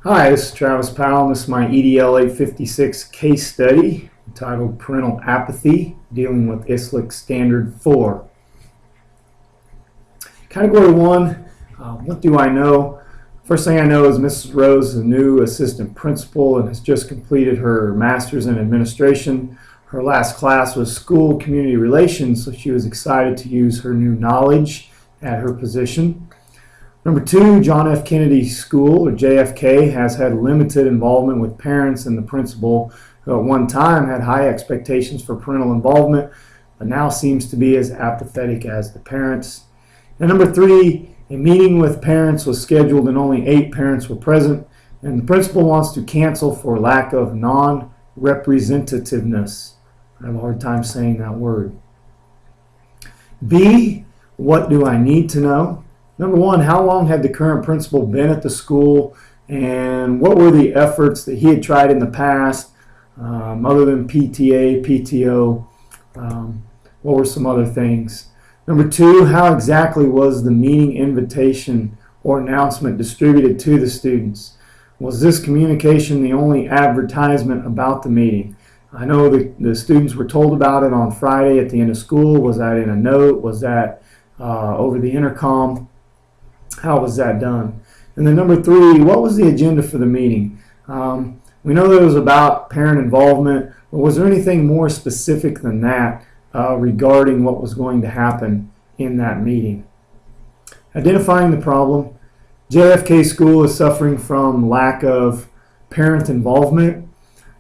Hi, this is Travis Powell, and this is my EDL 856 case study entitled Parental Apathy, dealing with ISLIC Standard 4. Category 1, what do I know? First thing I know is Mrs. Rose is a new assistant principal and has just completed her master's in administration. Her last class was school community relations, so she was excited to use her new knowledge at her position. Number 2, John F. Kennedy School, or JFK, has had limited involvement with parents, and the principal, who at one time had high expectations for parental involvement, but now seems to be as apathetic as the parents. And number 3, a meeting with parents was scheduled and only 8 parents were present, and the principal wants to cancel for lack of non-representativeness. I have a hard time saying that word. B, what do I need to know? Number 1, how long had the current principal been at the school, and what were the efforts that he had tried in the past other than PTA, PTO? What were some other things? Number 2, how exactly was the meeting invitation or announcement distributed to the students? Was this communication the only advertisement about the meeting? I know the students were told about it on Friday at the end of school. Was that in a note? Was that over the intercom? How was that done? And then number 3, what was the agenda for the meeting? We know that it was about parent involvement, but was there anything more specific than that regarding what was going to happen in that meeting? Identifying the problem. JFK School is suffering from lack of parent involvement.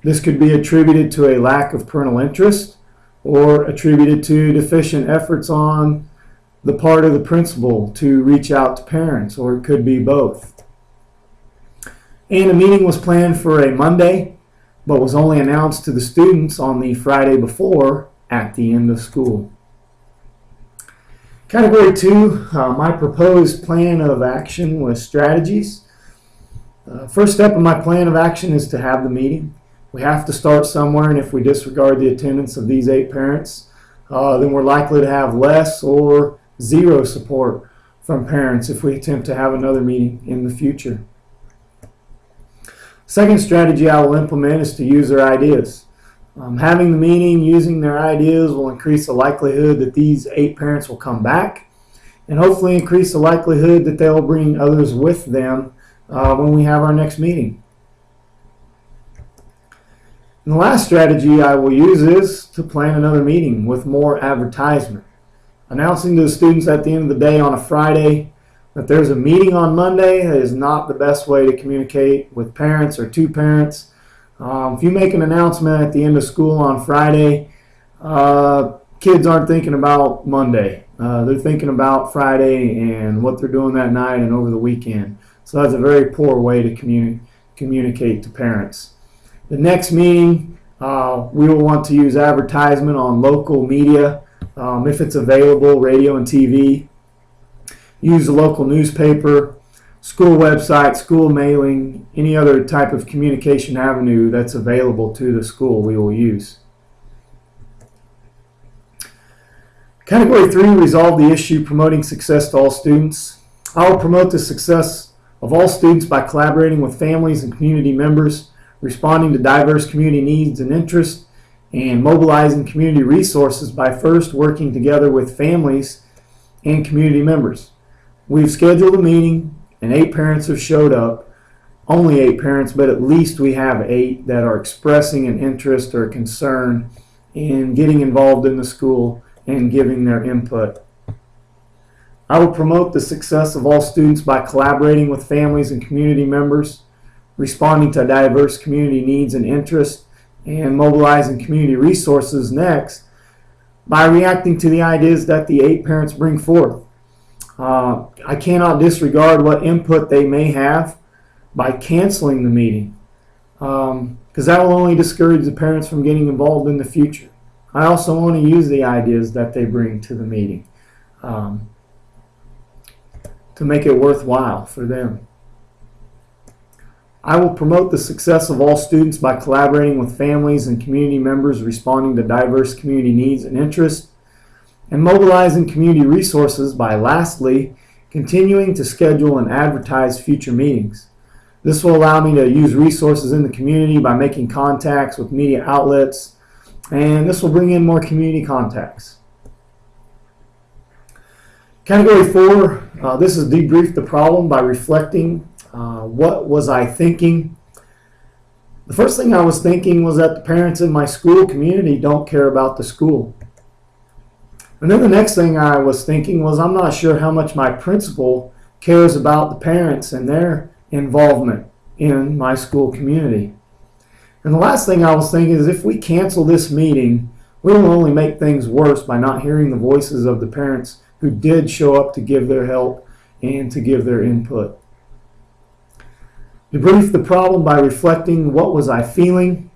This could be attributed to a lack of parental interest or attributed to deficient efforts on the part of the principal to reach out to parents, or it could be both. And a meeting was planned for a Monday, but was only announced to the students on the Friday before at the end of school. Category 2, my proposed plan of action was strategies. First step of my plan of action is to have the meeting. We have to start somewhere, and if we disregard the attendance of these 8 parents, then we're likely to have less or zero support from parents if we attempt to have another meeting in the future. Second strategy I will implement is to use their ideas. Having the meeting, using their ideas will increase the likelihood that these 8 parents will come back, and hopefully increase the likelihood that they'll bring others with them when we have our next meeting. And the last strategy I will use is to plan another meeting with more advertisement. Announcing to the students at the end of the day on a Friday that there's a meeting on Monday is not the best way to communicate with parents or to parents. If you make an announcement at the end of school on Friday, kids aren't thinking about Monday. They're thinking about Friday and what they're doing that night and over the weekend. So that's a very poor way to communicate to parents. The next meeting, we will want to use advertisement on local media. If it's available, radio and TV. Use the local newspaper, school website, school mailing, any other type of communication avenue that's available to the school we will use. Category 3, resolve the issue promoting success to all students. I will promote the success of all students by collaborating with families and community members, responding to diverse community needs and interests, and mobilizing community resources by first working together with families and community members. We've scheduled a meeting and 8 parents have showed up. Only 8 parents, but at least we have 8 that are expressing an interest or a concern in getting involved in the school and giving their input. I will promote the success of all students by collaborating with families and community members, responding to diverse community needs and interests, and mobilizing community resources next by reacting to the ideas that the 8 parents bring forth. I cannot disregard what input they may have by canceling the meeting, because that will only discourage the parents from getting involved in the future. I also want to use the ideas that they bring to the meeting to make it worthwhile for them. I will promote the success of all students by collaborating with families and community members, responding to diverse community needs and interests, and mobilizing community resources by, lastly, continuing to schedule and advertise future meetings. This will allow me to use resources in the community by making contacts with media outlets, and this will bring in more community contacts. Category 4, this is debrief the problem by reflecting. What was I thinking? The first thing I was thinking was that the parents in my school community don't care about the school. And then the next thing I was thinking was I'm not sure how much my principal cares about the parents and their involvement in my school community. And the last thing I was thinking is if we cancel this meeting, we will only make things worse by not hearing the voices of the parents who did show up to give their help and to give their input. Debrief the problem by reflecting. What was I feeling?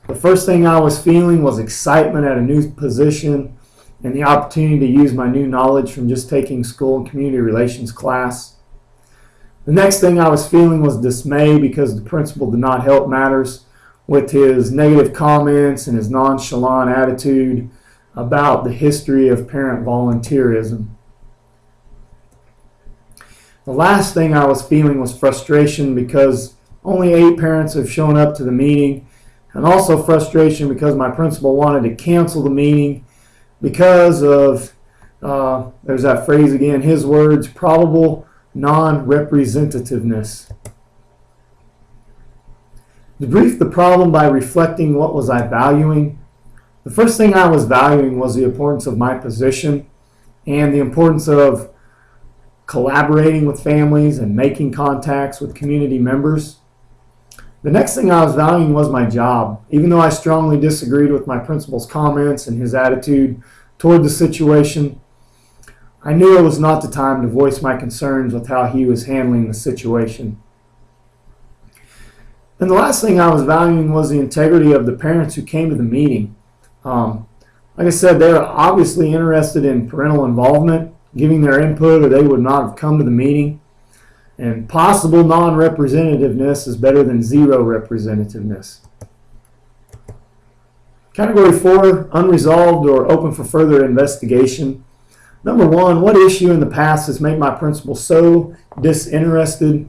The first thing I was feeling was excitement at a new position and the opportunity to use my new knowledge from just taking school and community relations class. The next thing I was feeling was dismay because the principal did not help matters with his negative comments and his nonchalant attitude about the history of parent volunteerism. The last thing I was feeling was frustration because only 8 parents have shown up to the meeting, and also frustration because my principal wanted to cancel the meeting because of, there's that phrase again, his words, probable non-representativeness. Debrief the problem by reflecting. What was I valuing? The first thing I was valuing was the importance of my position and the importance of collaborating with families and making contacts with community members. The next thing I was valuing was my job. Even though I strongly disagreed with my principal's comments and his attitude toward the situation, I knew it was not the time to voice my concerns with how he was handling the situation. And the last thing I was valuing was the integrity of the parents who came to the meeting. Like I said, they are obviously interested in parental involvement, giving their input, or they would not have come to the meeting. And possible non-representativeness is better than zero representativeness. Category 4, unresolved or open for further investigation. Number 1, what issue in the past has made my principal so disinterested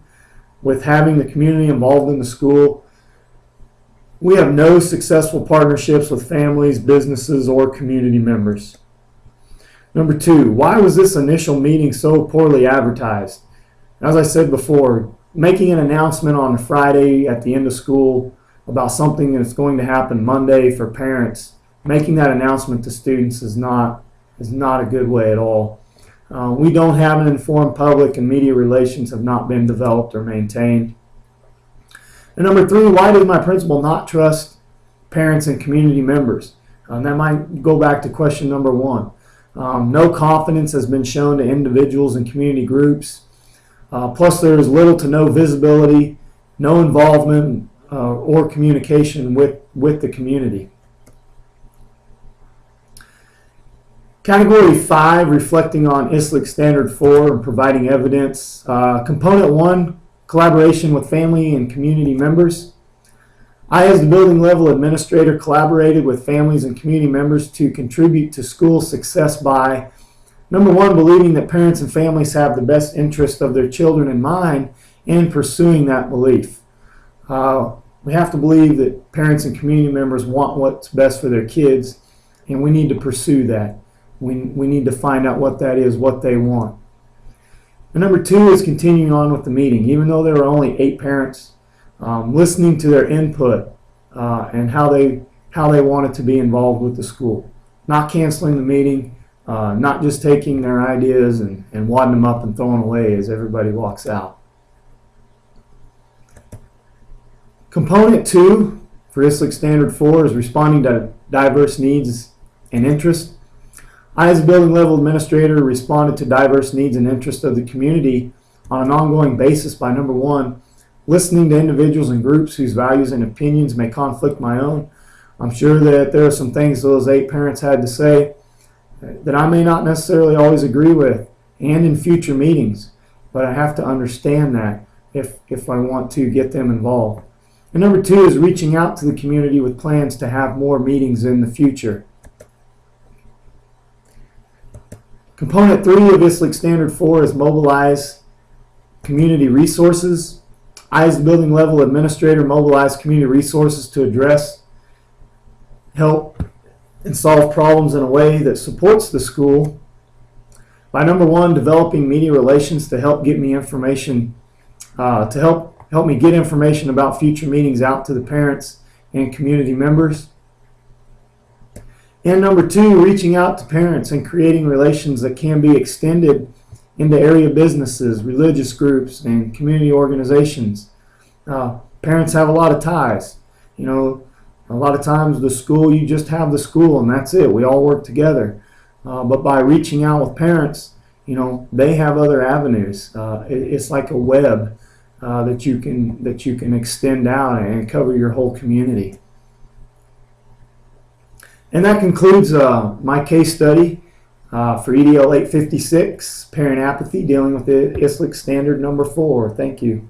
with having the community involved in the school? We have no successful partnerships with families, businesses, or community members. Number 2, why was this initial meeting so poorly advertised? As I said before, making an announcement on a Friday at the end of school about something that's going to happen Monday for parents, making that announcement to students is not a good way at all. We don't have an informed public, and media relations have not been developed or maintained. And number 3, why does my principal not trust parents and community members? That might go back to question number 1. No confidence has been shown to individuals and community groups. Plus, there is little to no visibility, no involvement or communication with the community. Category 5, reflecting on ISLIC Standard 4 and providing evidence. Component 1, collaboration with family and community members. I, as the building level administrator, collaborated with families and community members to contribute to school success by, number 1, believing that parents and families have the best interest of their children in mind and pursuing that belief. We have to believe that parents and community members want what's best for their kids, and we need to pursue that. We need to find out what that is, what they want. And number 2 is continuing on with the meeting. Even though there were only 8 parents, listening to their input and how they wanted to be involved with the school. Not canceling the meeting, not just taking their ideas and wadding them up and throwing away as everybody walks out. Component 2 for ISLIC Standard 4 is responding to diverse needs and interests. I, as a building level administrator, responded to diverse needs and interests of the community on an ongoing basis by, number 1, listening to individuals and groups whose values and opinions may conflict my own. I'm sure that there are some things those 8 parents had to say that I may not necessarily always agree with, and in future meetings, but I have to understand that if I want to get them involved. And number 2 is reaching out to the community with plans to have more meetings in the future. Component 3 of ISLIC Standard 4 is mobilize community resources. I, as the building level administrator, mobilize community resources to address, help, and solve problems in a way that supports the school by, number one, developing media relations to help get me information, to help me get information about future meetings out to the parents and community members. And number two, reaching out to parents and creating relations that can be extended into area businesses, religious groups, and community organizations. Parents have a lot of ties. You know, a lot of times the school, you just have the school and that's it. We all work together. But by reaching out with parents, you know, they have other avenues. It's like a web that you can extend out and cover your whole community. And that concludes my case study for EDL 856, Parent Apathy, dealing with the ISLIC Standard number 4. Thank you.